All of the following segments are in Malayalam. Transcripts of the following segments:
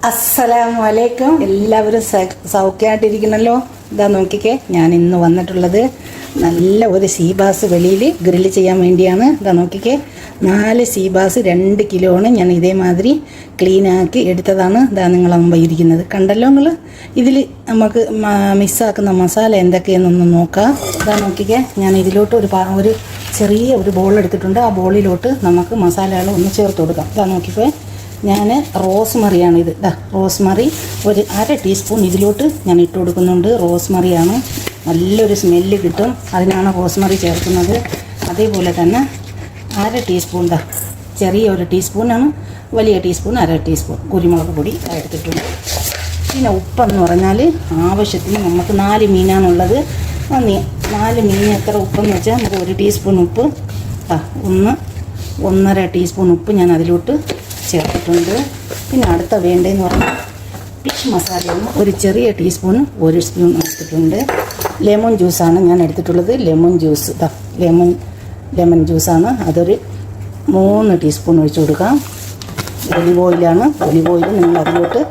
അസ്സലാമലൈക്കും. എല്ലാവരും സൗഖ്യമായിട്ടിരിക്കണല്ലോ. ഇതാ നോക്കിക്കേ, ഞാൻ ഇന്ന് വന്നിട്ടുള്ളത് നല്ല ഒരു സീബാസ് വെളിയിൽ ഗ്രില്ല് ചെയ്യാൻ വേണ്ടിയാണ്. ഇതാ നോക്കിക്കേ, 4 സീബാസ് 2 കിലോ ആണ് ഞാൻ ഇതേമാതിരി ക്ലീനാക്കി എടുത്തതാണ്. ഇതാ നിങ്ങളെ മുമ്പ് ഇരിക്കുന്നത് കണ്ടല്ലോ നിങ്ങൾ. ഇതിൽ നമുക്ക് മിക്സാക്കുന്ന മസാല എന്തൊക്കെയാണെന്നൊന്ന് നോക്കാം. ഇതാ നോക്കിക്കേ, ഞാൻ ഇതിലോട്ട് ഒരു ചെറിയ ഒരു ബോൾ എടുത്തിട്ടുണ്ട്. ആ ബോളിലോട്ട് നമുക്ക് മസാലകൾ ഒന്ന് ചേർത്ത് കൊടുക്കാം. ഇതാ നോക്കിക്കേ, ഞാൻ റോസ്മറിയാണ് ഇത്. റോസ്മറി ഒരു 1/2 ടീസ്പൂൺ ഇതിലോട്ട് ഞാൻ ഇട്ട് കൊടുക്കുന്നുണ്ട്. റോസ്മറിയാണ്, നല്ലൊരു സ്മെല്ല് കിട്ടും, അതിനാണ് റോസ്മറി ചേർക്കുന്നത്. അതേപോലെ തന്നെ 1/2 ടീസ്പൂൺ ചെറിയ ഒരു ടീസ്പൂണാണ്, വലിയ ടീസ്പൂൺ 1/2 ടീസ്പൂൺ കുരുമുളക് പൊടി എടുത്തിട്ടുണ്ട്. പിന്നെ ഉപ്പെന്ന് പറഞ്ഞാൽ ആവശ്യത്തിന് നമുക്ക് 4 മീനാണുള്ളത്. 4 മീൻ എത്ര ഉപ്പെന്ന് വെച്ചാൽ നമുക്ക് 1 ടീസ്പൂൺ ഉപ്പ്, 1.5 ടീസ്പൂൺ ഉപ്പ് ഞാൻ അതിലോട്ട് ചേർത്തിട്ടുണ്ട്. പിന്നെ അടുത്ത വേണ്ടതെന്ന് പറഞ്ഞാൽ ഫിഷ് മസാലയാണ്. ഒരു ചെറിയ ടീസ്പൂൺ 1 സ്പൂൺ എടുത്തിട്ടുണ്ട്. ലെമൺ ജ്യൂസാണ് ഞാൻ എടുത്തിട്ടുള്ളത്. ലെമൺ ജ്യൂസ് ലെമൺ ജ്യൂസാണ്, അതൊരു 3 ടീസ്പൂൺ ഒഴിച്ച് കൊടുക്കാം. ഒലിവ് ഓയിലാണ്, ഒലിവ് ഓയിൽ നിങ്ങൾ അതിലോട്ട്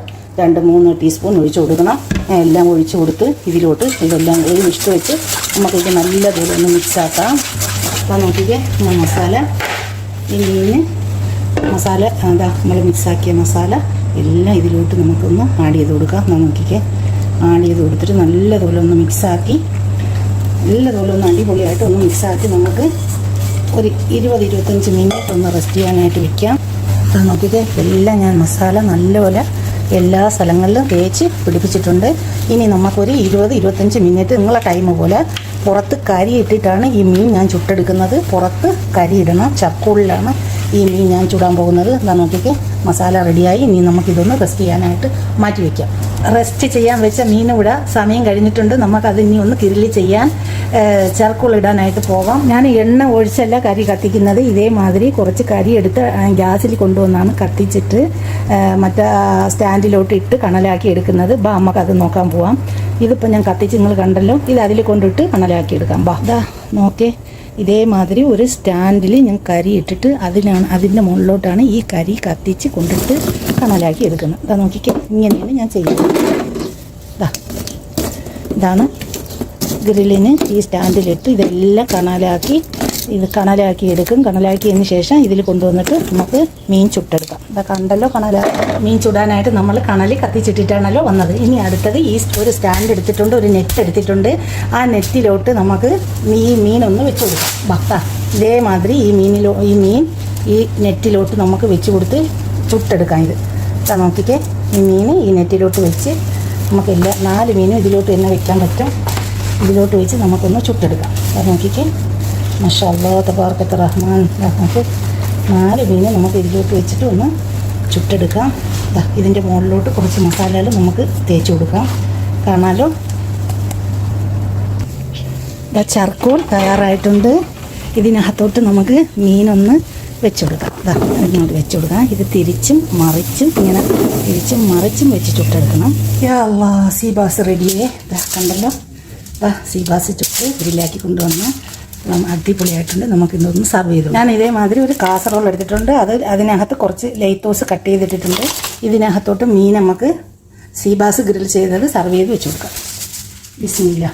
2-3 ടീസ്പൂൺ ഒഴിച്ച് കൊടുക്കണം. എല്ലാം ഒഴിച്ച് കൊടുത്ത് ഇതിലോട്ട് ഇതെല്ലാം ഇഷ്ടം വെച്ച് നമുക്കിത് നല്ലതുപോലെ ഒന്ന് മിക്സാക്കാം. അപ്പോൾ നോക്കിക്കേ, മസാല ഈ മീൻ മസാല നമ്മൾ മിക്സാക്കിയ മസാല എല്ലാം ഇതിലോട്ട് നമുക്കൊന്ന് ആഡ് ചെയ്ത് കൊടുക്കാം. നോക്കിക്കേ, ആഡ് ചെയ്ത് കൊടുത്തിട്ട് നല്ലതുപോലെ ഒന്ന് മിക്സാക്കി, നല്ലതുപോലെ ഒന്ന് അടിപൊളിയായിട്ട് ഒന്ന് മിക്സാക്കി നമുക്ക് ഒരു 20-25 മിനിറ്റ് ഒന്ന് റെസ്റ്റ് ചെയ്യാനായിട്ട് വെക്കാം. നോക്കിക്കേ, എല്ലാം ഞാൻ മസാല നല്ലപോലെ എല്ലാ സ്ഥലങ്ങളിലും തേച്ച് പിടിപ്പിച്ചിട്ടുണ്ട്. ഇനി നമുക്കൊരു 20-25 മിനിറ്റ് നിങ്ങളെ ടൈം പോലെ പുറത്ത് കരി ഇട്ടിട്ടാണ് ഈ മീൻ ഞാൻ ചുട്ടെടുക്കുന്നത്. പുറത്ത് കരി ഇടണം. ചർക്കോളിലാണ് ഈ മീൻ ഞാൻ ചുടാൻ പോകുന്നത്. എന്താ നോക്കിക്കേ, മസാല റെഡിയായി. ഇനി നമുക്കിതൊന്ന് റെസ്റ്റ് ചെയ്യാനായിട്ട് മാറ്റി വയ്ക്കാം. റെസ്റ്റ് ചെയ്യാൻ വെച്ച മീൻ ഇവിടെ സമയം കഴിഞ്ഞിട്ടുണ്ട്. നമുക്കത് ഇനി ഒന്ന് ഗ്രില്ല് ചെയ്യാൻ ചർക്കോൾ ഇടാനായിട്ട് പോകാം. ഞാൻ എണ്ണ ഒഴിച്ചല്ല കരി കത്തിക്കുന്നത്. ഇതേമാതിരി കുറച്ച് കരി എടുത്ത് ഗ്യാസിൽ കൊണ്ടുവന്നാണ് കത്തിച്ചിട്ട് മറ്റേ സ്റ്റാൻഡിലോട്ട് ഇട്ട് കണലാക്കി എടുക്കുന്നത്. നമുക്കത് നോക്കാൻ പോവാം. ഇതിപ്പോൾ ഞാൻ കത്തിച്ച് നിങ്ങൾ കണ്ടല്ലോ. ഇത് അതിൽ കൊണ്ടിട്ട് കണലാക്കി എടുക്കാം. നോക്കേ, ഇതേമാതിരി ഒരു സ്റ്റാൻഡിൽ ഞാൻ കരി ഇട്ടിട്ട് അതിൻ്റെ മുകളിലോട്ടാണ് ഈ കരി കത്തിച്ച് കൊണ്ടിട്ട് കണലാക്കി എടുക്കുന്നത്. ഇതാ നോക്കിക്കേ, ഇങ്ങനെയാണ് ഞാൻ ചെയ്യുന്നത്. ഇതാണ് ഗ്രില്ലിന് ഈ സ്റ്റാൻഡിലിട്ട് ഇതെല്ലാം കണലാക്കി എടുക്കും. കണലാക്കിയതിന് ശേഷം ഇതിൽ കൊണ്ടുവന്നിട്ട് നമുക്ക് മീൻ ചുട്ടെടുക്കാം. ഇതാ കണ്ടല്ലോ, മീൻ ചുടാനായിട്ട് നമ്മൾ കണൽ കത്തിച്ചിട്ടിട്ടാണല്ലോ വന്നത്. ഇനി അടുത്തത് ഈ ഒരു സ്റ്റാൻഡ് എടുത്തിട്ടുണ്ട്, ഒരു നെറ്റ് എടുത്തിട്ടുണ്ട്. ആ നെറ്റിലോട്ട് നമുക്ക് ഈ മീനൊന്ന് വെച്ച് കൊടുക്കാം. ഇതേമാതിരി ഈ മീൻ ഈ നെറ്റിലോട്ട് നമുക്ക് വെച്ച് കൊടുത്ത് ചുട്ടെടുക്കാം. ഇത് നോക്കിക്കേ, ഈ മീൻ ഈ നെറ്റിലോട്ട് വെച്ച് നമുക്ക് 4 മീനും ഇതിലോട്ട് തന്നെ വെക്കാൻ പറ്റും. ഇതിലോട്ട് വെച്ച് നമുക്കൊന്ന് ചുട്ടെടുക്കാം. നോക്കിക്കേ, മാഷാ അല്ലാഹ് തബാറക റഹ്മാൻ. നമുക്ക് 4 മീനെ നമുക്ക് ഇതിലോട്ട് വെച്ചിട്ട് ഒന്ന് ചുട്ടെടുക്കാം. ഇതിൻ്റെ മുകളിലോട്ട് കുറച്ച് മസാലകൾ നമുക്ക് തേച്ച് കൊടുക്കാം. കാണാലോ, ചർക്കോൾ തയ്യാറായിട്ടുണ്ട്. ഇതിനകത്തോട്ട് നമുക്ക് മീനൊന്ന് വെച്ച് കൊടുക്കാം. ഇങ്ങോട്ട് വെച്ച് കൊടുക്കാം. ഇത് തിരിച്ചും മറിച്ചും വെച്ച് ചുട്ടെടുക്കണം. യാ അല്ലാഹ്, സീബാസ് റെഡിയേ. കണ്ടല്ലോ, സീബാസ് ചുട്ട് ഗ്രില്ലാക്കി കൊണ്ടുവന്ന് അടിപൊളിയായിട്ടുണ്ട്. നമുക്കിതൊന്ന് സർവ് ചെയ്തു. ഞാൻ ഇതേമാതിരി ഒരു കാസറോൾ എടുത്തിട്ടുണ്ട്. അതിനകത്ത് കുറച്ച് ലൈത്തോസ് കട്ട് ചെയ്തിട്ടിട്ടുണ്ട്. ഇതിനകത്തോട്ട് മീൻ നമുക്ക് സീബാസ് ഗ്രിൽ ചെയ്തത് സർവ് ചെയ്ത് വെച്ച് കൊടുക്കാം. ബിസ്മില്ലാ.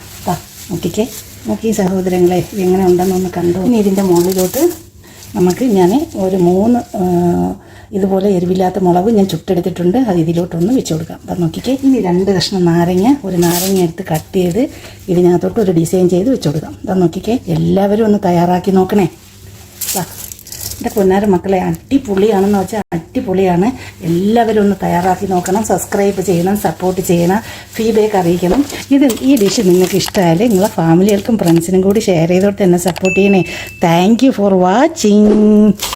നോക്കി സഹോദരങ്ങളെ, ഇതെങ്ങനെ ഉണ്ടെന്നൊന്ന് കണ്ടു. ഇനി ഇതിൻ്റെ മുകളിലോട്ട് നമുക്ക് ഞാൻ ഒരു 3 ഇതുപോലെ എരിവില്ലാത്ത മുളക് ഞാൻ ചുട്ടെടുത്തിട്ടുണ്ട്. അത് ഇതിലോട്ടൊന്ന് വെച്ച് കൊടുക്കാം. അപ്പം നോക്കിക്കേ, ഇനി 2 കഷ്ണം ഒരു നാരങ്ങ എടുത്ത് കട്ട് ചെയ്ത് ഇതിനകത്തോട്ട് ഒരു ഡിസൈൻ ചെയ്ത് വെച്ച് കൊടുക്കാം. അപ്പം നോക്കിക്കേ, എല്ലാവരും ഒന്ന് തയ്യാറാക്കി നോക്കണേ. എൻ്റെ പൊന്നാര മക്കളെ, അടിപൊളിയാണെന്ന് വെച്ചാൽ അടിപൊളിയാണ്. എല്ലാവരും ഒന്ന് തയ്യാറാക്കി നോക്കണം. സബ്സ്ക്രൈബ് ചെയ്യണം, സപ്പോർട്ട് ചെയ്യണം, ഫീഡ്ബാക്ക് അറിയിക്കണം. ഈ ഡിഷ് നിങ്ങൾക്ക് ഇഷ്ടമായാലും നിങ്ങളെ ഫാമിലികൾക്കും ഫ്രണ്ട്സിനും കൂടി ഷെയർ ചെയ്തോട്ട് എന്നെ സപ്പോർട്ട് ചെയ്യണേ. Thank you for watching.